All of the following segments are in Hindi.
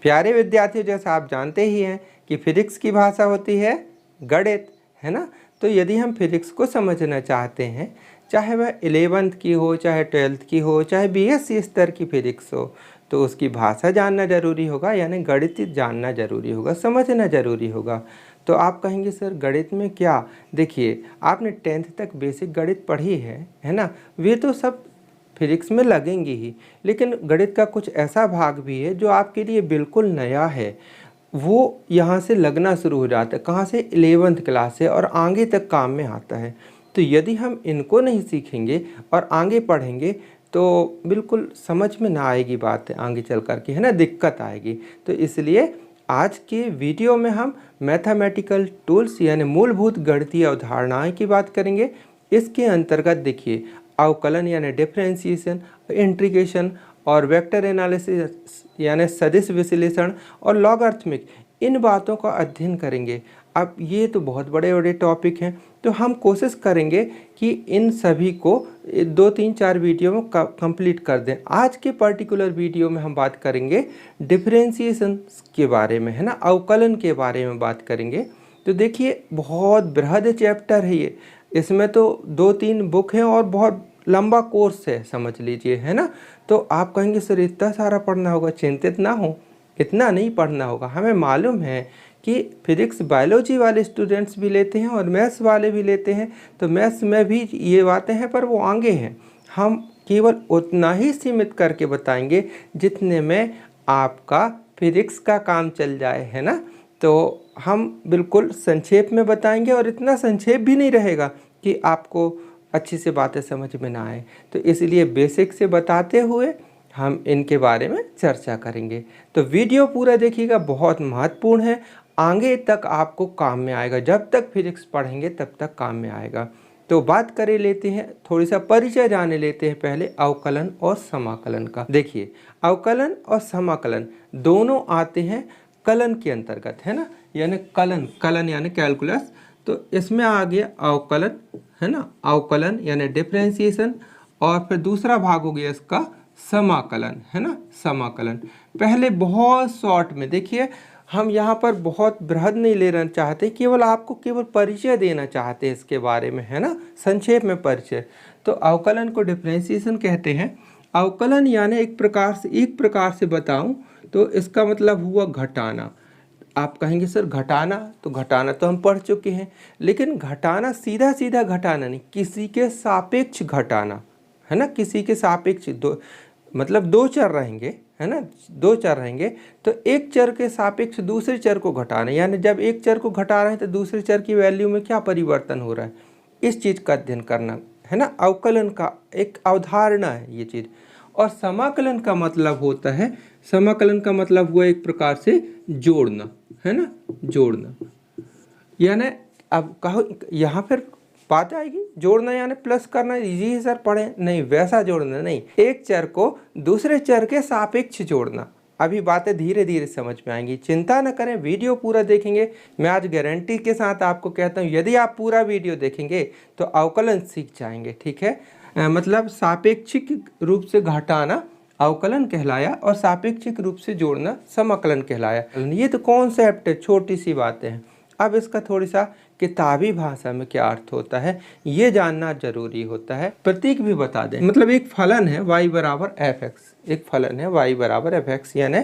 प्यारे विद्यार्थियों, जैसा आप जानते ही हैं कि फिजिक्स की भाषा होती है गणित, है ना। तो यदि हम फिजिक्स को समझना चाहते हैं, चाहे वह 11th की हो, चाहे 12th की हो, चाहे बीएससी स्तर की फिजिक्स हो, तो उसकी भाषा जानना जरूरी होगा, यानी गणित जानना जरूरी होगा, समझना जरूरी होगा। तो आप कहेंगे सर गणित में क्या? देखिए, आपने 10th तक बेसिक गणित पढ़ी है ना, वे तो सब फिजिक्स में लगेंगी ही, लेकिन गणित का कुछ ऐसा भाग भी है जो आपके लिए बिल्कुल नया है, वो यहाँ से लगना शुरू हो जाता है। कहाँ से? 11th क्लास से, और आगे तक काम में आता है। तो यदि हम इनको नहीं सीखेंगे और आगे पढ़ेंगे तो बिल्कुल समझ में ना आएगी बात आगे चल कर के, है ना, दिक्कत आएगी। तो इसलिए आज के वीडियो में हम मैथमेटिकल टूल्स यानी मूलभूत गणितीय अवधारणाएं की बात करेंगे। इसके अंतर्गत देखिए, अवकलन यानी डिफरेंशिएशन, इंटीग्रेशन और वेक्टर एनालिसिस यानी सदिश विश्लेषण और लॉगरिथमिक, इन बातों का अध्ययन करेंगे। अब ये तो बहुत बड़े बड़े टॉपिक हैं, तो हम कोशिश करेंगे कि इन सभी को 2, 3, 4 वीडियो में कंप्लीट कर दें। आज के पर्टिकुलर वीडियो में हम बात करेंगे डिफरेंशिएशन के बारे में, है ना, अवकलन के बारे में बात करेंगे। तो देखिए, बहुत बृहद चैप्टर है ये, इसमें तो 2-3 बुक हैं और बहुत लंबा कोर्स है, समझ लीजिए, है ना। तो आप कहेंगे सर इतना सारा पढ़ना होगा? चिंतित ना हो, इतना नहीं पढ़ना होगा। हमें मालूम है कि फिजिक्स बायोलॉजी वाले स्टूडेंट्स भी लेते हैं और मैथ्स वाले भी लेते हैं, तो मैथ्स में भी ये बातें हैं, पर वो आगे हैं। हम केवल उतना ही सीमित करके बताएंगे जितने में आपका फिजिक्स का काम चल जाए, है ना। तो हम बिल्कुल संक्षेप में बताएंगे, और इतना संक्षेप भी नहीं रहेगा कि आपको अच्छी से बातें समझ में ना आए। तो इसलिए बेसिक से बताते हुए हम इनके बारे में चर्चा करेंगे। तो वीडियो पूरा देखिएगा, बहुत महत्वपूर्ण है, आगे तक आपको काम में आएगा। जब तक फिजिक्स पढ़ेंगे तब तक काम में आएगा। तो बात कर लेते हैं, थोड़ी सा परिचय जाने लेते हैं पहले अवकलन और समाकलन का। देखिए, अवकलन और समाकलन दोनों आते हैं कलन के अंतर्गत, है ना, यानी कलन यानी कैलकुलस। तो इसमें आ गया अवकलन, है ना, अवकलन यानी डिफरेंशिएशन, और फिर दूसरा भाग हो गया इसका समाकलन, है ना, समाकलन। पहले बहुत शॉर्ट में देखिए, हम यहाँ पर बहुत बृहद नहीं लेना चाहते, केवल आपको केवल परिचय देना चाहते हैं इसके बारे में, है ना, संक्षेप में परिचय। तो अवकलन को डिफरेंशिएशन कहते हैं। अवकलन यानी एक प्रकार से बताऊं तो इसका मतलब हुआ घटाना। आप कहेंगे सर घटाना तो हम पढ़ चुके हैं, लेकिन घटाना सीधा सीधा घटाना नहीं, किसी के सापेक्ष घटाना, है ना, किसी के सापेक्ष। मतलब 2 चर रहेंगे, है ना, 2 चर रहेंगे, तो एक चर के सापेक्ष दूसरे चर को घटाना, यानी जब एक चर को घटा रहे हैं तो दूसरे चर की वैल्यू में क्या परिवर्तन हो रहा है, इस चीज़ का अध्ययन करना, है ना। अवकलन का एक अवधारणा है ये चीज़। और समाकलन का मतलब होता है, समाकलन का मतलब हुआ एक प्रकार से जोड़ना, है ना, जोड़ना। यानी अब कहो यहाँ फिर बात आएगी, जोड़ना यानी प्लस करना, जी सर पढ़े नहीं, वैसा जोड़ना नहीं, एक चर को दूसरे चर के सापेक्ष जोड़ना। अभी बातें धीरे धीरे समझ में आएंगी, चिंता न करें, वीडियो पूरा देखेंगे। मैं आज गारंटी के साथ आपको कहता हूँ, यदि आप पूरा वीडियो देखेंगे तो अवकलन सीख जाएंगे, ठीक है। मतलब सापेक्षिक रूप से घटाना अवकलन कहलाया, और सापेक्षिक रूप से जोड़ना समाकलन कहलाया। ये तो कॉन्सेप्ट है, छोटी सी बातें हैं। अब इसका थोड़ी सा किताबी भाषा में क्या अर्थ होता है ये जानना जरूरी होता है। प्रतीक भी बता दें, मतलब एक फलन है y बराबर एफ एक्स, एक फलन है y बराबर एफ एक्स, यानी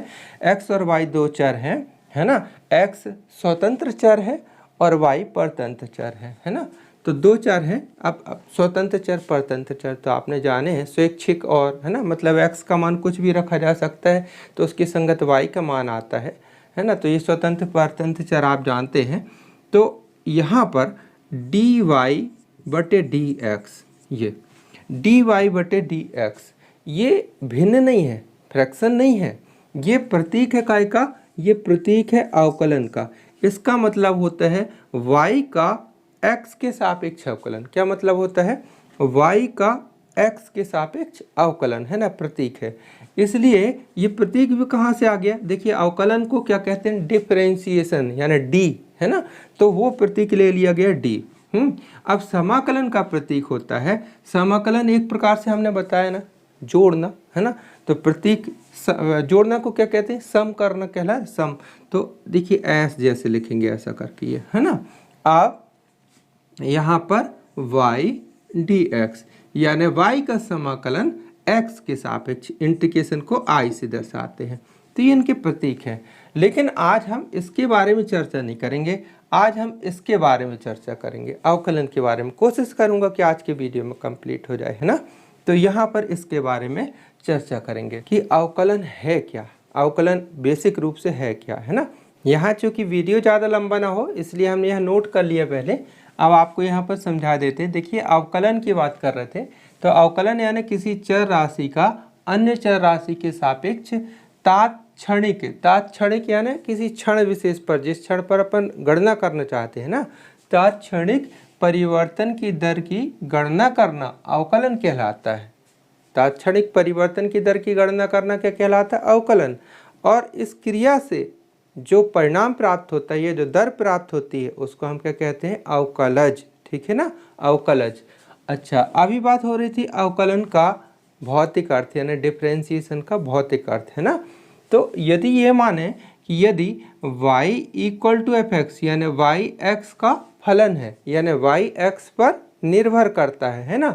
x और y 2 चर हैं, है ना। x स्वतंत्र चर है और y परतंत्र चर है ना। तो 2 चर हैं। अब स्वतंत्र चर परतंत्र चर तो आपने जाने हैं, स्वैच्छिक और, है ना, मतलब x का मान कुछ भी रखा जा सकता है तो उसकी संगत y का मान आता है ना। तो ये स्वतंत्र परतंत्र चर आप जानते हैं। तो यहाँ पर dy बटे डी एक्स, ये dy बटे डी एक्स ये भिन्न नहीं है, फ्रैक्शन नहीं है, ये प्रतीक है काय का, ये प्रतीक है अवकलन का। इसका मतलब होता है y का x के सापेक्ष अवकलन। क्या मतलब होता है? y का x के सापेक्ष अवकलन, है ना, प्रतीक है। इसलिए ये प्रतीक भी कहाँ से आ गया? देखिए, अवकलन को क्या कहते हैं? डिफरेंशिएशन, यानी डी, है ना, तो वो प्रतीक ले लिया गया डी। अब समाकलन का प्रतीक होता है, समाकलन एक प्रकार से हमने बताया ना, जोड़ना, है ना। तो प्रतीक जोड़ना को क्या कहते हैं, सम करना कहला सम। तो देखिए एस जैसे लिखेंगे ऐसा करके ये, है ना। अब यहाँ पर y dx यानी y का समाकलन x के सापेक्ष, इंटीग्रेशन को I से दर्शाते हैं। तो ये इनके प्रतीक हैं। लेकिन आज हम इसके बारे में चर्चा नहीं करेंगे, आज हम इसके बारे में चर्चा करेंगे, अवकलन के बारे में। कोशिश करूंगा कि आज के वीडियो में कंप्लीट हो जाए, है ना। तो यहाँ पर इसके बारे में चर्चा करेंगे कि अवकलन है क्या, अवकलन बेसिक रूप से है क्या, है ना। यहाँ चूँकि वीडियो ज़्यादा लंबा ना हो इसलिए हमने यहाँ नोट कर लिया पहले। अब आपको यहाँ पर समझा देते हैं। देखिए अवकलन की बात कर रहे थे, तो अवकलन यानी किसी चर राशि का अन्य चर राशि के सापेक्ष तात्क्षणिक यानी किसी क्षण विशेष पर, जिस क्षण पर अपन गणना करना चाहते हैं ना, तात्क्षणिक परिवर्तन की दर की गणना करना अवकलन कहलाता है। तात्क्षणिक परिवर्तन की दर की गणना करना क्या कहलाता है, अवकलन। और इस क्रिया से जो परिणाम प्राप्त होता है, ये जो दर प्राप्त होती है, उसको हम क्या कहते हैं, अवकलज। ठीक है ना, अवकलज। अच्छा, अभी बात हो रही थी अवकलन का भौतिक अर्थ यानी डिफरेंशिएशन का भौतिक अर्थ, है ना। तो यदि ये माने कि यदि y equal to F X यानी y x का फलन है, यानी y x पर निर्भर करता है ना,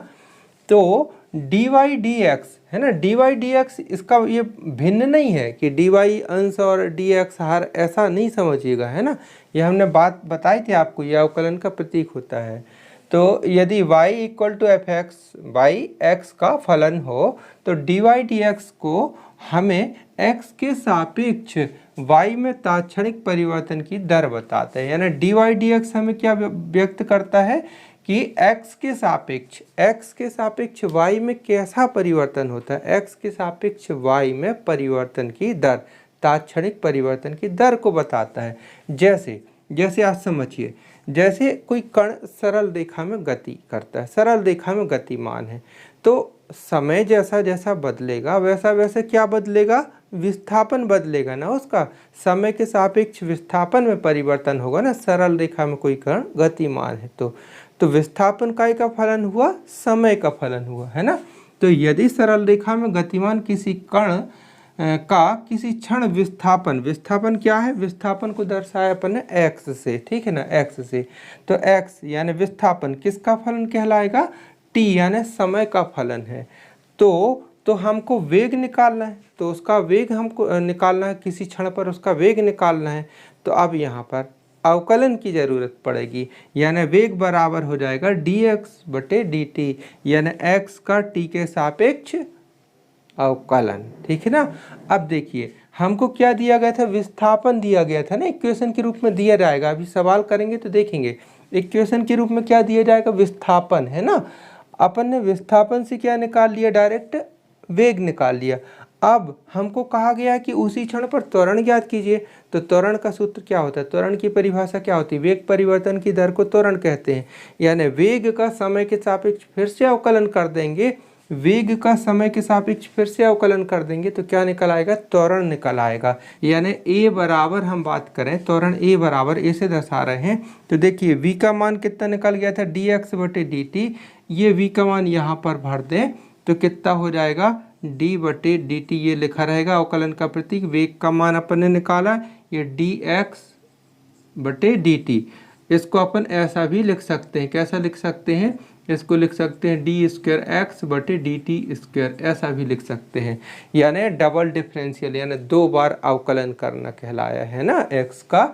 तो dy dx, है ना, dy dx इसका ये भिन्न नहीं है कि dy अंश और dx हर, ऐसा नहीं समझिएगा, है ना। ये हमने बात बताई थी आपको, यह अवकलन का प्रतीक होता है। तो यदि y equal to F X, Y X का फलन हो, तो dy dx को हमें x के सापेक्ष y में तात्क्षणिक परिवर्तन की दर बताता है। यानी dy dx हमें क्या व्यक्त करता है कि x के सापेक्ष y में कैसा परिवर्तन होता है, x के सापेक्ष y में परिवर्तन की दर, तात्क्षणिक परिवर्तन की दर को बताता है। जैसे आप समझिए, जैसे कोई कण सरल रेखा में गति करता है, सरल रेखा में गतिमान है, तो समय जैसा जैसा बदलेगा वैसा वैसा क्या बदलेगा, विस्थापन बदलेगा ना उसका, समय के सापेक्ष विस्थापन में परिवर्तन होगा ना। सरल रेखा में कोई कण गतिमान है तो विस्थापन काय का फलन हुआ, समय का फलन हुआ, है ना। तो यदि सरल रेखा में गतिमान किसी कण का किसी क्षण विस्थापन क्या है, विस्थापन को दर्शाया अपन ने x से, ठीक है ना, x से। तो x यानी विस्थापन किसका फलन कहलाएगा, t यानी समय का फलन है। तो हमको वेग निकालना है, तो उसका वेग हमको निकालना है, किसी क्षण पर उसका वेग निकालना है। तो अब यहाँ पर अवकलन की जरूरत पड़ेगी, यानी वेग बराबर हो जाएगा dx बटे dt, यानी x का t के सापेक्ष अवकलन। ठीक है ना। अब देखिए हमको क्या दिया गया था, विस्थापन दिया गया था ना, इक्वेशन के रूप में दिया जाएगा। अभी सवाल करेंगे तो देखेंगे इक्वेशन के रूप में क्या दिया जाएगा, विस्थापन, है ना। अपन ने विस्थापन से क्या निकाल लिया, डायरेक्ट वेग निकाल लिया। अब हमको कहा गया कि उसी क्षण पर त्वरण ज्ञात कीजिए। तो त्वरण का सूत्र क्या होता है, त्वरण की परिभाषा क्या होती है, वेग परिवर्तन की दर को त्वरण कहते हैं। यानी वेग का समय के सापेक्ष फिर से अवकलन कर देंगे, वेग का समय के सापेक्ष फिर से अवकलन कर देंगे तो क्या निकल आएगा, त्वरण निकल आएगा। यानी a बराबर, हम बात करें त्वरण a बराबर a से दर्शा रहे हैं, तो देखिए v का मान कितना निकल गया था, dx बटे dt। ये v का मान यहाँ पर भर दें तो कितना हो जाएगा, d बटे dt, ये लिखा रहेगा अवकलन का प्रतीक। वेग का मान अपन ने निकाला, ये dx बटे dt। इसको अपन ऐसा भी लिख सकते हैं, कैसा लिख सकते हैं, इसको लिख सकते हैं डी स्क्वायर एक्स बटे डी टी स्क्वायर, ऐसा भी लिख सकते हैं। यानी डबल डिफरेंशियल, यानी दो बार अवकलन करना कहलाया है ना, एक्स का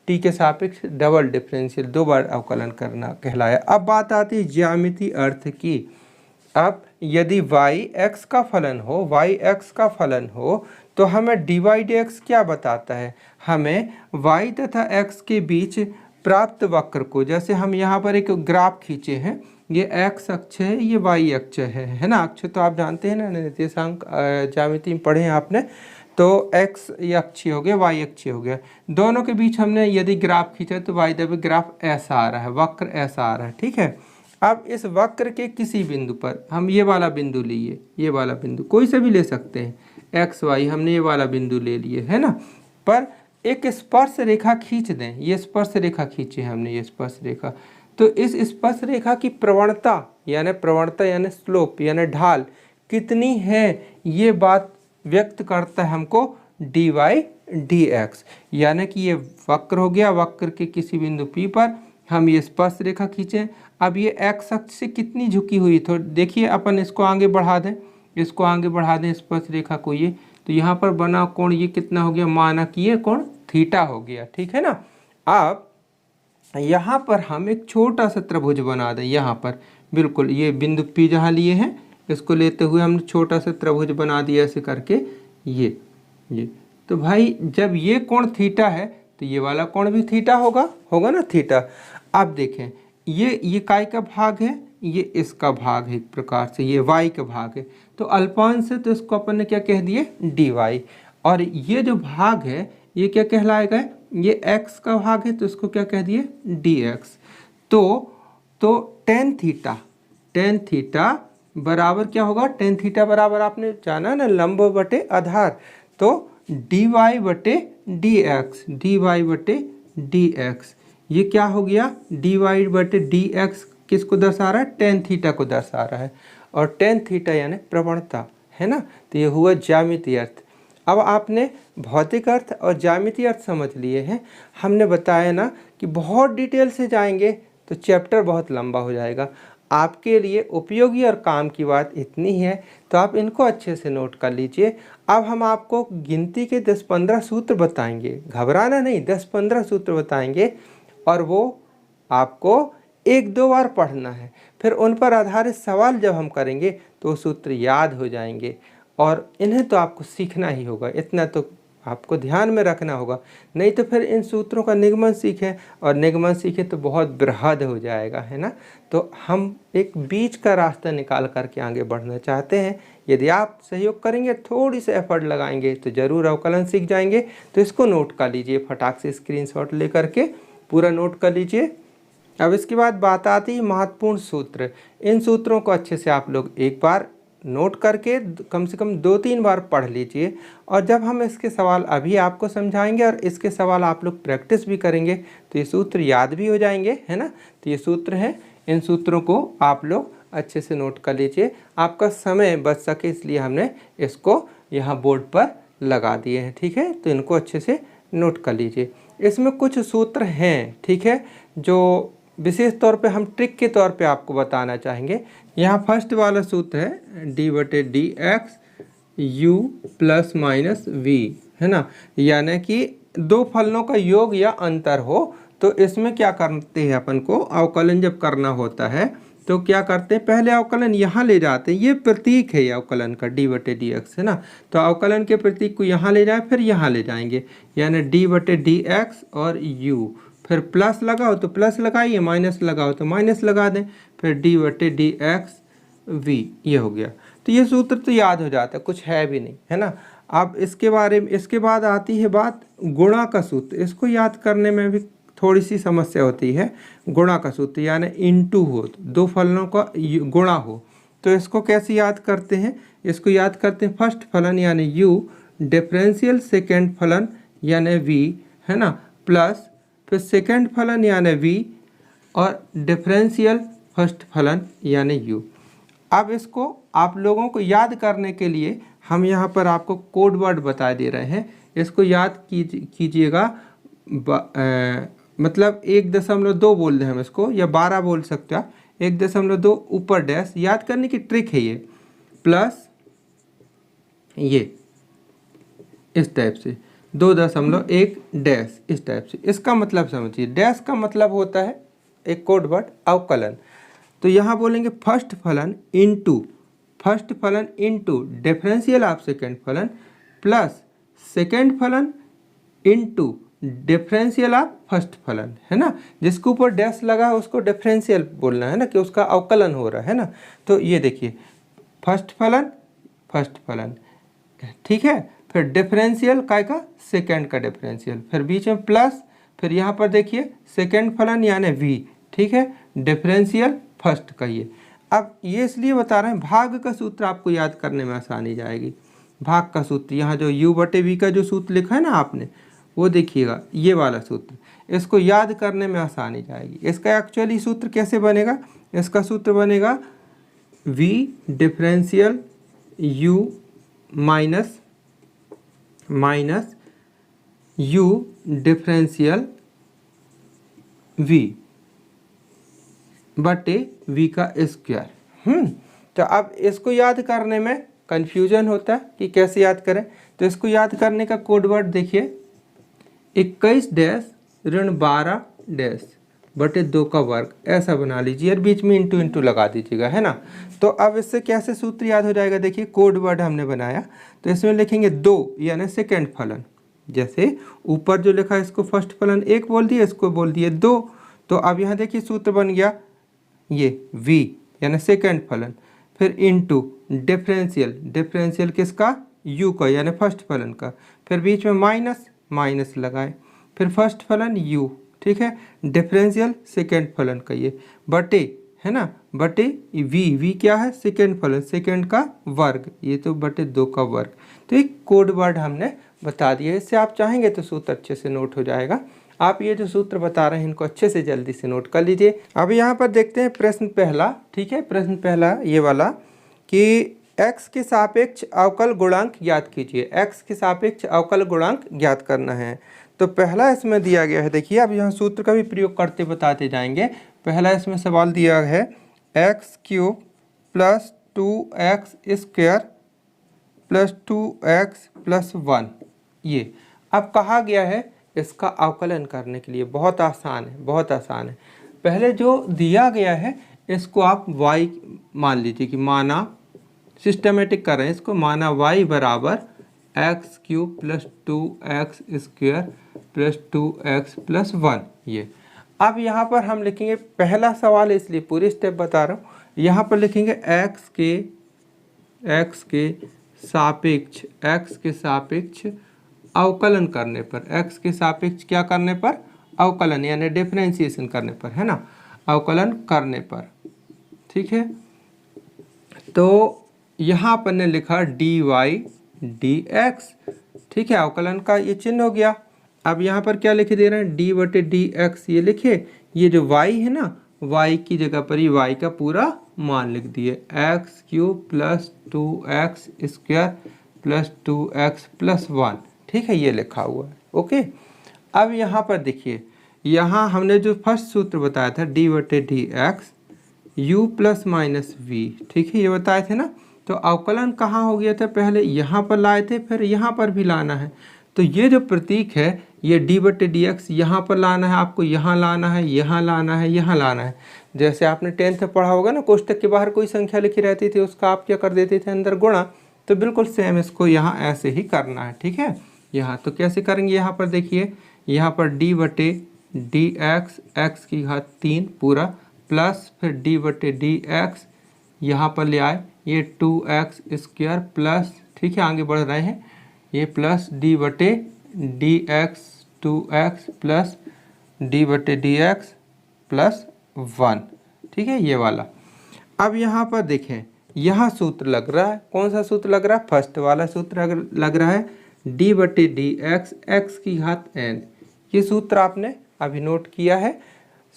टी के सापेक्ष डबल डिफरेंशियल, दो बार अवकलन करना कहलाया। अब बात आती है ज्यामितीय अर्थ की। अब यदि y x का फलन हो तो हमें dy dx क्या बताता है, हमें y तथा x के बीच प्राप्त वक्र को, जैसे हम यहाँ पर एक ग्राफ खींचे हैं, ये x अक्ष है, ये y अक्ष है ना। अक्ष तो आप जानते हैं ना, निर्देशांक ज्यामिति में पढ़े हैं आपने। तो x ये अक्षीय हो गया, y अक्षीय हो गया, दोनों के बीच हमने यदि ग्राफ खींचा तो y दबे ग्राफ ऐसा आ रहा है, वक्र ऐसा आ रहा है, ठीक है। अब इस वक्र के किसी बिंदु पर हम ये वाला बिंदु लिए, ये वाला बिंदु कोई से भी ले सकते हैं, x y, हमने ये वाला बिंदु ले लिए, है ना। पर एक स्पर्श रेखा खींच दें, ये स्पर्श रेखा खींचे हमने, ये स्पर्श रेखा, तो इस स्पर्श रेखा की प्रवणता यानी स्लोप यानी ढाल कितनी है, ये बात व्यक्त करता है हमको dy dx, यानी कि ये वक्र हो गया। वक्र के किसी बिंदु P पर हम ये स्पर्श रेखा खींचें। अब ये x अक्ष से कितनी झुकी हुई, तो देखिए अपन इसको आगे बढ़ा दें, इसको आगे बढ़ा दें स्पर्श रेखा को, ये तो यहाँ पर बना कोण ये कितना हो गया, माना कि ये कोण थीटा हो गया, ठीक है ना। अब यहाँ पर हम एक छोटा सा त्रिभुज बना दें, यहाँ पर बिल्कुल ये बिंदु P जहाँ लिए हैं इसको लेते हुए हमने छोटा सा त्रिभुज बना दिया ऐसे करके, ये तो भाई जब ये कोण थीटा है तो ये वाला कोण भी थीटा होगा ना थीटा। अब देखें ये काय का भाग है, ये इसका भाग है, एक प्रकार से ये y का भाग है, तो अल्पांश से तो इसको अपन ने क्या कह दिए dy, और ये जो भाग है ये क्या कहलाएगा, ये x का भाग है तो इसको क्या कह दिए dx। तो टेन थीटा बराबर क्या होगा, टेन थीटा बराबर आपने जाना ना लंब बटे आधार, तो dy बटे dx, ये क्या हो गया dy बटे dx किसको दर्शा रहा है, टेन थीटा को दर्शा रहा है, और टेन थीटा यानी प्रवणता है ना। तो ये हुआ ज्यामितीय अर्थ। अब आपने भौतिक अर्थ और ज्यामितीय अर्थ समझ लिए हैं। हमने बताया ना कि बहुत डिटेल से जाएंगे तो चैप्टर बहुत लंबा हो जाएगा। आपके लिए उपयोगी और काम की बात इतनी ही है, तो आप इनको अच्छे से नोट कर लीजिए। अब हम आपको गिनती के 10-15 सूत्र बताएंगे, घबराना नहीं, 10-15 सूत्र बताएंगे, और वो आपको 1-2 बार पढ़ना है। फिर उन पर आधारित सवाल जब हम करेंगे तो सूत्र याद हो जाएंगे, और इन्हें तो आपको सीखना ही होगा, इतना तो आपको ध्यान में रखना होगा। नहीं तो फिर इन सूत्रों का निगमन सीखें, और निगमन सीखें तो बहुत बृहद हो जाएगा, है ना। तो हम एक बीच का रास्ता निकाल करके आगे बढ़ना चाहते हैं। यदि आप सहयोग करेंगे, थोड़ी सी एफर्ट लगाएंगे, तो ज़रूर अवकलन सीख जाएंगे। तो इसको नोट कर लीजिए, फटाक से स्क्रीनशॉट ले करके पूरा नोट कर लीजिए। अब इसके बाद बात आती है महत्वपूर्ण सूत्र। इन सूत्रों को अच्छे से आप लोग एक बार नोट करके कम से कम 2-3 बार पढ़ लीजिए, और जब हम इसके सवाल अभी आपको समझाएंगे और इसके सवाल आप लोग प्रैक्टिस भी करेंगे तो ये सूत्र याद भी हो जाएंगे, है ना। तो ये सूत्र हैं, इन सूत्रों को आप लोग अच्छे से नोट कर लीजिए। आपका समय बच सके इसलिए हमने इसको यहाँ बोर्ड पर लगा दिए हैं, ठीक है। तो इनको अच्छे से नोट कर लीजिए। इसमें कुछ सूत्र हैं, ठीक है, जो विशेष तौर पे हम ट्रिक के तौर पे आपको बताना चाहेंगे। यहाँ फर्स्ट वाला सूत्र है d बटे D X U plus minus V, है ना। यानी कि दो फलनों का योग या अंतर हो, तो इसमें क्या करते हैं अपन को, अवकलन जब करना होता है तो क्या करते हैं, पहले अवकलन यहाँ ले जाते हैं। ये प्रतीक है ये अवकलन का d बटे डी एक्स, है ना। तो अवकलन के प्रतीक को यहाँ ले जाए, फिर यहाँ ले जाएंगे, यानी d बटे डी एक्स और u, फिर प्लस लगाओ तो प्लस लगाइए, माइनस लगाओ तो माइनस लगा दें, फिर d बटे डी एक्स वी, ये हो गया। तो ये सूत्र तो याद हो जाता है, कुछ है भी नहीं, है ना। अब इसके बारे में, इसके बाद आती है बात गुणा का सूत्र। इसको याद करने में भी थोड़ी सी समस्या होती है। गुणा का सूत्र यानी इनटू हो, दो फलनों का गुणा हो, तो इसको कैसे याद करते हैं, इसको याद करते हैं फर्स्ट फलन यानी u, डिफरेंशियल सेकेंड फलन यानी v, है ना, प्लस फिर सेकेंड फलन यानी v, और डिफरेंशियल फर्स्ट फलन यानी u। अब इसको आप लोगों को याद करने के लिए हम यहाँ पर आपको कोड वर्ड बता दे रहे हैं। इसको याद कीजिएगा, मतलब 1.2 बोल दें हम इसको, या 12 बोल सकते हो आप। 1.2 ऊपर डैश, याद करने की ट्रिक है ये, प्लस ये इस टाइप से 2.1 डैश, इस टाइप से। इसका मतलब समझिए, डैश का मतलब होता है एक कोड वर्ड अवकलन। तो यहाँ बोलेंगे फर्स्ट फलन इनटू डिफरेंशियल ऑफ सेकेंड फलन प्लस सेकेंड फलन इनटू डिफरेंशियल ऑफ फर्स्ट फलन, है ना। जिसके ऊपर डैश लगा है उसको डिफरेंशियल बोलना है ना, कि उसका अवकलन हो रहा है ना। तो ये देखिए फर्स्ट फलन, ठीक है, फिर डिफरेंशियल काय का, सेकेंड का डिफरेंशियल, फिर बीच में प्लस, फिर यहाँ पर देखिए सेकेंड फलन यानी v, ठीक है, डिफरेंशियल फर्स्ट का ये। अब ये इसलिए बता रहे हैं, भाग का सूत्र आपको याद करने में आसानी जाएगी। भाग का सूत्र यहाँ जो u बटे v का जो सूत्र लिखा है ना आपने, वो देखिएगा, ये वाला सूत्र, इसको याद करने में आसानी जाएगी। इसका एक्चुअली सूत्र कैसे बनेगा, इसका सूत्र बनेगा v differential u minus minus u differential v बटे v का स्क्वायर। तो अब इसको याद करने में कन्फ्यूजन होता है कि कैसे याद करें। तो इसको याद करने का कोड वर्ड देखिए, 21 डैश ऋण 12 डैश बटे 2 का वर्ग, ऐसा बना लीजिए और बीच में इंटू इंटू लगा दीजिएगा, है ना। तो अब इससे कैसे सूत्र याद हो जाएगा, देखिए कोड वर्ड हमने बनाया, तो इसमें लिखेंगे 2 यानी सेकेंड फलन। जैसे ऊपर जो लिखा है इसको फर्स्ट फलन 1 बोल दिया, इसको बोल दिए 2। तो अब यहाँ देखिए सूत्र बन गया ये v यानी सेकेंड फलन, फिर इंटू डिफरेंशियल, डिफरेंशियल किसका, u का यानी फर्स्ट फलन का, फिर बीच में माइनस, माइनस लगाए, फिर फर्स्ट फलन u, ठीक है, डिफरेंशियल सेकेंड फलन का ये, बटे, है ना, बटे v क्या है, सेकेंड फलन, सेकेंड का वर्ग, ये तो बटे 2 का वर्ग। तो एक कोड वर्ड हमने बता दिया, इससे आप चाहेंगे तो सूत्र अच्छे से नोट हो जाएगा। आप ये जो सूत्र बता रहे हैं इनको अच्छे से जल्दी से नोट कर लीजिए। अब यहाँ पर देखते हैं प्रश्न पहला, ठीक है, प्रश्न पहला ये वाला कि x के सापेक्ष अवकल गुणांक ज्ञात कीजिए, x के सापेक्ष अवकल गुणांक ज्ञात करना है। तो पहला इसमें दिया गया है, देखिए अब यहाँ सूत्र का भी प्रयोग करते बताते जाएंगे। पहला इसमें सवाल दिया है x cube plus 2x square plus 2x plus 1, ये अब कहा गया है इसका अवकलन करने के लिए। बहुत आसान है, बहुत आसान है। पहले जो दिया गया है इसको आप y मान लीजिए कि माना, सिस्टमेटिक कर रहे हैं इसको, माना y बराबर x cube plus 2x square plus 2x plus 1, ये। अब यहाँ पर हम लिखेंगे, पहला सवाल इसलिए पूरी स्टेप बता रहा हूँ, यहाँ पर लिखेंगे x के सापेक्ष अवकलन करने पर, x के सापेक्ष क्या करने पर, अवकलन यानी डिफरेंशिएशन करने पर, है ना, अवकलन करने पर, ठीक है। तो यहाँ पर ने लिखा dy dx, ठीक है, अवकलन का ये चिन्ह हो गया। अब यहाँ पर क्या लिखे दे रहे हैं, d बटे dx, ये लिखे, ये जो y है ना, y की जगह पर ही y का पूरा मान लिख दिए, x cube plus 2x square plus 2x plus 1, ठीक है, ये लिखा हुआ है, ओके। अब यहाँ पर देखिए, यहाँ हमने जो फर्स्ट सूत्र बताया था d बटे dx u plus minus v, ठीक है, ये बताए थे ना। तो अवकलन कहाँ हो गया था, पहले यहाँ पर लाए थे, फिर यहाँ पर भी लाना है। तो ये जो प्रतीक है ये d बटे dx यहाँ पर लाना है, आपको यहाँ लाना है, यहाँ लाना है, यहाँ लाना है। जैसे आपने 10th में पढ़ा होगा ना, कोष्टक के बाहर कोई संख्या लिखी रहती थी, उसका आप क्या कर देते थे, अंदर गुणा। तो बिल्कुल सेम इसको यहाँ ऐसे ही करना है, ठीक है। यहाँ तो कैसे करेंगे, यहाँ पर देखिए, यहाँ पर d बटे dx x की घात 3 पूरा प्लस फिर d बटे dx यहाँ पर ले आए, ये 2x स्क्वायर प्लस, ठीक है, आगे बढ़ रहे हैं, ये प्लस d बटे dx 2x प्लस d बटे dx प्लस 1, ठीक है, ये वाला। अब यहाँ पर देखें, यहाँ सूत्र लग रहा है, कौन सा सूत्र लग रहा है, फर्स्ट वाला सूत्र लग रहा है, d बटे dx x की घात n। ये सूत्र आपने अभी नोट किया है।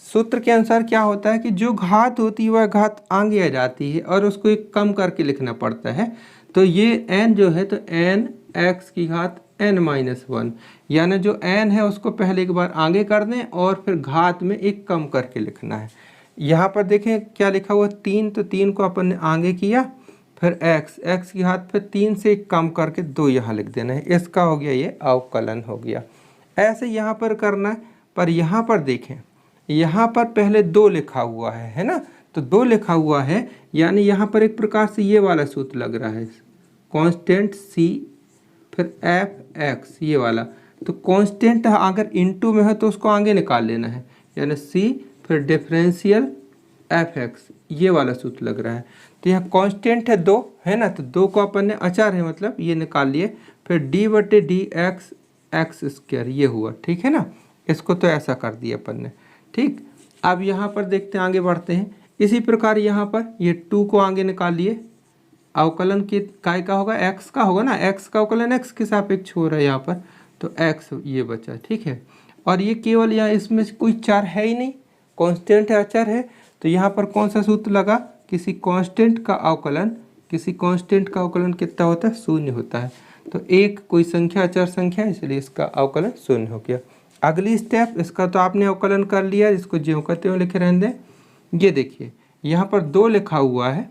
सूत्र के अनुसार क्या होता है कि जो घात होती है वह घात आगे आ जाती है और उसको एक कम करके लिखना पड़ता है। तो ये n जो है, तो n x की घात n माइनस 1, यानी जो n है उसको पहले एक बार आगे कर दें और फिर घात में एक कम करके लिखना है। यहाँ पर देखें क्या लिखा हुआ 3, तो 3 को अपन ने आगे किया, फिर x की घात फिर 3 से एक कम करके 2 यहाँ लिख देना है, इसका हो गया ये अवकलन हो गया। ऐसे यहाँ पर करना है, पर यहाँ पर देखें, यहाँ पर पहले 2 लिखा हुआ है ना, तो 2 लिखा हुआ है, यानी यहाँ पर एक प्रकार से ये वाला सूत्र लग रहा है, कांस्टेंट c फिर f(x), ये वाला। तो कांस्टेंट अगर इनटू में है तो उसको आगे निकाल लेना है, यानी c फिर डिफरेंशियल f(x), ये वाला सूत्र लग रहा है। तो यहाँ कांस्टेंट है 2, है ना, तो 2 को अपन ने अचर है मतलब ये निकाल लिए, फिर d बटे dx x स्क्वायर, ये हुआ, ठीक है ना। इसको तो ऐसा कर दिया अपन ने, ठीक। अब यहाँ पर देखते हैं, आगे बढ़ते हैं। इसी प्रकार यहाँ पर ये 2 को आगे निकाल लिए, अवकलन की काय का होगा, x का होगा ना, x का अवकलन x के सापेक्ष हो रहा है यहाँ पर, तो x ये बचा, ठीक है। और ये केवल यहाँ इसमें कोई चर है ही नहीं, कांस्टेंट है, अचर है। तो यहाँ पर कौन सा सूत्र लगा, किसी कांस्टेंट का अवकलन कितना होता है, 0 होता है। तो एक कोई संख्या अचर संख्या, इसलिए इसका अवकलन शून्य हो गया। अगली स्टेप, इसका तो आपने अवकलन कर लिया, इसको ज्यों का त्यों लिखे रहने दें। ये देखिए यहाँ पर 2 लिखा हुआ है,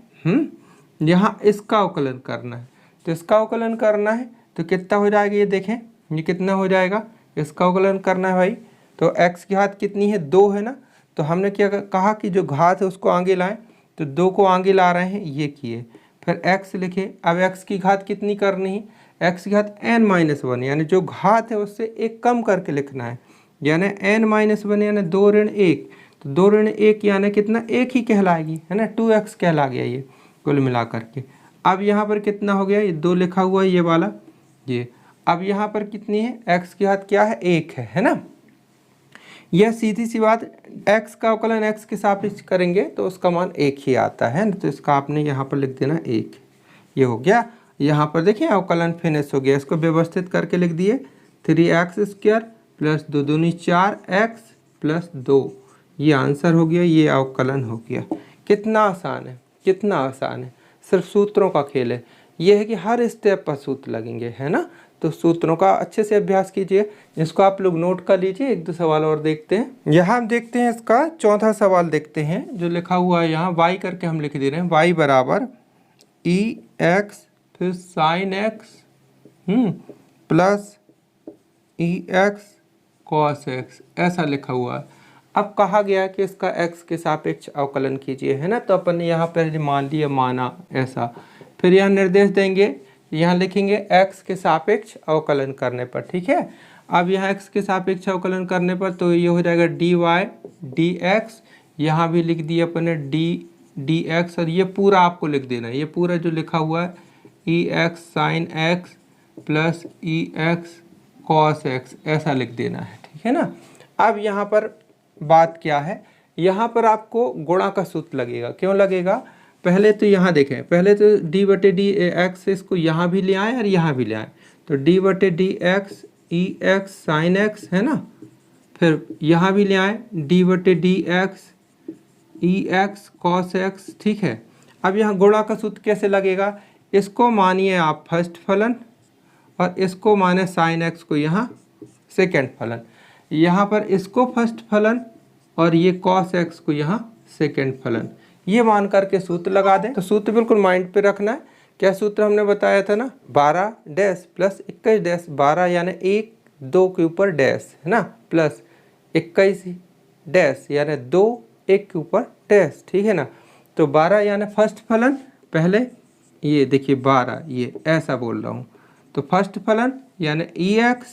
यहाँ इसका अवकलन करना है। तो इसका अवकलन करना है तो कितना हो जाएगा, ये देखें ये कितना हो जाएगा, इसका अवकलन करना है भाई। तो x की घात कितनी है, 2 है ना। तो हमने क्या कहा कि जो घात है उसको आगे लाएं, तो 2 को आगे ला रहे हैं, ये किए। फिर x लिखे। अब x की घात कितनी करनी है, x की घात n-1, यानी जो घात है उससे एक कम करके लिखना है, यानी n-1 यानी 2 ऋण 1। तो 2 ऋण 1 यानी कितना, 1 ही कहलाएगी, है ना, 2x कहला गया ये कुल मिला करके। अब यहाँ पर कितना हो गया, ये 2 लिखा हुआ है ये वाला, ये। अब यहाँ पर कितनी है, x की घात क्या है, 1 है ना। यह सीधी सी बात, x का अवकलन x के सापेक्ष करेंगे तो उसका मान 1 ही आता है ना। तो इसका आपने यहाँ पर लिख देना 1, ये हो गया। यहाँ पर देखिए अवकलन फिनिश हो गया। इसको व्यवस्थित करके लिख दिए, 3x² प्लस 2 दूनी 4x प्लस 2, ये आंसर हो गया, ये अवकलन हो गया। कितना आसान है, कितना आसान है, सिर्फ सूत्रों का खेल है। ये है कि हर स्टेप पर सूत्र लगेंगे, है ना। तो सूत्रों का अच्छे से अभ्यास कीजिए, इसको आप लोग नोट कर लीजिए। 1-2 सवाल और देखते हैं। यहाँ हम देखते हैं इसका चौथा सवाल देखते हैं, जो लिखा हुआ है यहाँ y करके हम लिख दे रहे हैं, y बराबर ex फिर sin x plus ex cos x, ऐसा लिखा हुआ है। अब कहा गया कि इसका x के सापेक्ष अवकलन कीजिए, है ना। तो अपन ने यहाँ पर मान लिया, माना ऐसा। फिर यहाँ निर्देश देंगे, यहाँ लिखेंगे x के सापेक्ष अवकलन करने पर, ठीक है। अब यहाँ x के सापेक्ष अवकलन करने पर तो ये हो जाएगा dy dx, यहाँ भी लिख दिया अपन ने dx, और ये पूरा आपको लिख देना है, ये पूरा जो लिखा हुआ है ex sin x plus ex cos x, ऐसा लिख देना है, ठीक है ना। अब यहाँ पर बात क्या है, यहाँ पर आपको गुणा का सूत्र लगेगा। क्यों लगेगा, पहले तो यहाँ देखें, पहले तो d/dx इसको यहाँ भी ले आए और यहाँ भी ले आए। तो d/dx ex sin x, है ना। फिर यहाँ भी ले आए d/dx ex cos x, ठीक है। अब यहाँ गुणा का सूत्र कैसे लगेगा, इसको मानिए आप फर्स्ट फलन और इसको माने sin x को यहाँ सेकेंड फलन, यहाँ पर इसको फर्स्ट फलन और ये cos x को यहाँ सेकेंड फलन, ये मान करके सूत्र लगा दें। तो सूत्र बिल्कुल माइंड पे रखना है। क्या सूत्र हमने बताया था ना, 12 डैश प्लस 21 डैश, 12 यानी 1 2 के ऊपर डैश, है ना, प्लस 21 डैश यानी 2 1 के ऊपर डैश, ठीक है ना। तो 12 यानी फर्स्ट फलन, पहले ये देखिए 12, ये ऐसा बोल रहा हूँ। तो फर्स्ट फलन यानी ex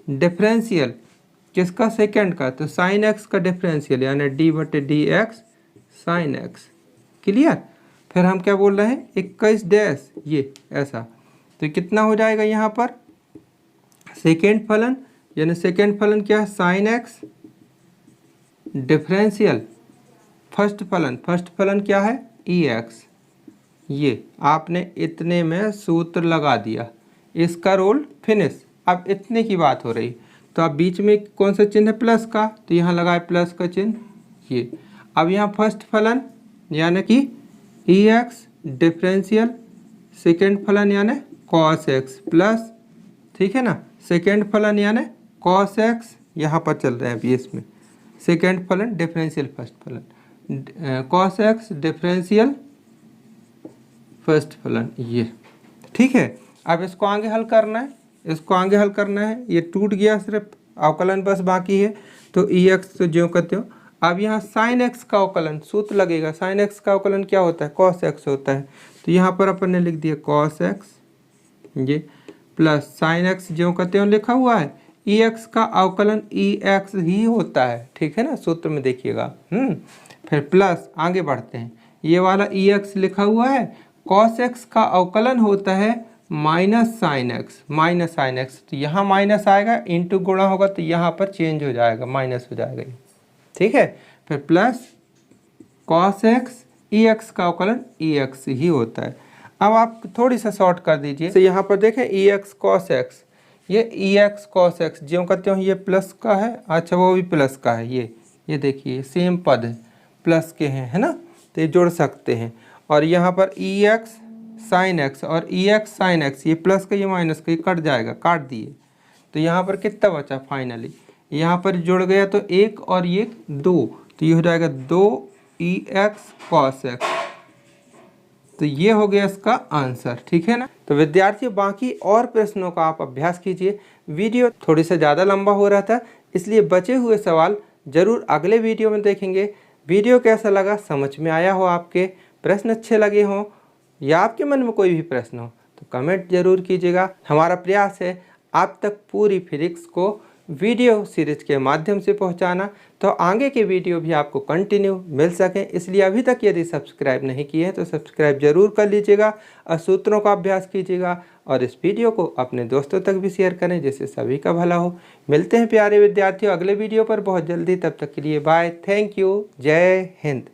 डिफरेंशियल किसका, सेकेंड का, तो साइन x का डिफरेंशियल यानी d/dx साइन x, क्लियर। फिर हम क्या बोल रहे हैं, 21 डैश, ये ऐसा। तो कितना हो जाएगा यहाँ पर, सेकेंड फलन यानी सेकेंड फलन क्या है, साइन x डिफरेंशियल फर्स्ट फलन क्या है, ex। ये आपने इतने में सूत्र लगा दिया, इसका रोल फिनिश। अब इतने की बात हो रही, तो अब बीच में कौन सा चिन्ह है, प्लस का, तो यहाँ लगाए प्लस का चिन्ह, ये। अब यहाँ फर्स्ट फलन यानी कि ex डिफरेंशियल, सेकेंड फलन यानी cos x प्लस, ठीक है ना, सेकेंड फलन यानी cos x, यहाँ पर चल रहे हैं अभी इसमें, सेकेंड फलन डिफरेंशियल फर्स्ट फलन, cos x डिफरेंशियल फर्स्ट फलन, ये, ठीक है। अब इसको आगे हल करना है, इसको आगे हल करना है, ये टूट गया, सिर्फ अवकलन बस बाकी है। तो ex तो ज्यों कहते हो। अब यहाँ sin x का अवकलन सूत्र लगेगा, sin x का अवकलन क्या होता है, cos x होता है। तो यहाँ पर अपन ने लिख दिया cos x, ये प्लस sin x ज्यों कहते हो लिखा हुआ है, ex का अवकलन ex ही होता है, ठीक है ना, सूत्र में देखिएगा। फिर प्लस आगे बढ़ते हैं, ये वाला ex लिखा हुआ है, cos x का अवकलन होता है माइनस साइन एक्स, तो यहाँ माइनस आएगा, इंटू गुणा होगा तो यहाँ पर चेंज हो जाएगा, माइनस हो जाएगा, ठीक है। फिर प्लस cos x ex का अवकलन ex ही होता है। अब आप थोड़ी सा शॉर्ट कर दीजिए, तो यहाँ पर देखें ex cos x, ये ex cos x ज्यों कहते हो, ये प्लस का है, अच्छा वो भी प्लस का है, ये देखिए सेम पद है, प्लस के हैं, है ना, तो ये जोड़ सकते हैं। और यहाँ पर ex साइन एक्स और ई एक्स साइन एक्स, ये प्लस का ये माइनस का ये कट जाएगा, काट दिए। तो यहाँ पर कितना बचा फाइनली, यहाँ पर जुड़ गया तो 1 और ये 2, तो ये हो जाएगा 2e(x cos x)। तो ये हो गया इसका आंसर, ठीक है ना। तो विद्यार्थियों बाकी और प्रश्नों का आप अभ्यास कीजिए। वीडियो थोड़ी सा ज़्यादा लंबा हो रहा था, इसलिए बचे हुए सवाल ज़रूर अगले वीडियो में देखेंगे। वीडियो कैसा लगा, समझ में आया हो, आपके प्रश्न अच्छे लगे हों या आपके मन में कोई भी प्रश्न हो तो कमेंट जरूर कीजिएगा। हमारा प्रयास है आप तक पूरी फिजिक्स को वीडियो सीरीज के माध्यम से पहुंचाना, तो आगे के वीडियो भी आपको कंटिन्यू मिल सकें। इसलिए अभी तक यदि सब्सक्राइब नहीं किए हैं तो सब्सक्राइब जरूर कर लीजिएगा और सूत्रों का अभ्यास कीजिएगा और इस वीडियो को अपने दोस्तों तक भी शेयर करें जिससे सभी का भला हो। मिलते हैं प्यारे विद्यार्थियों अगले वीडियो पर बहुत जल्दी, तब तक के लिए बाय, थैंक यू, जय हिंद।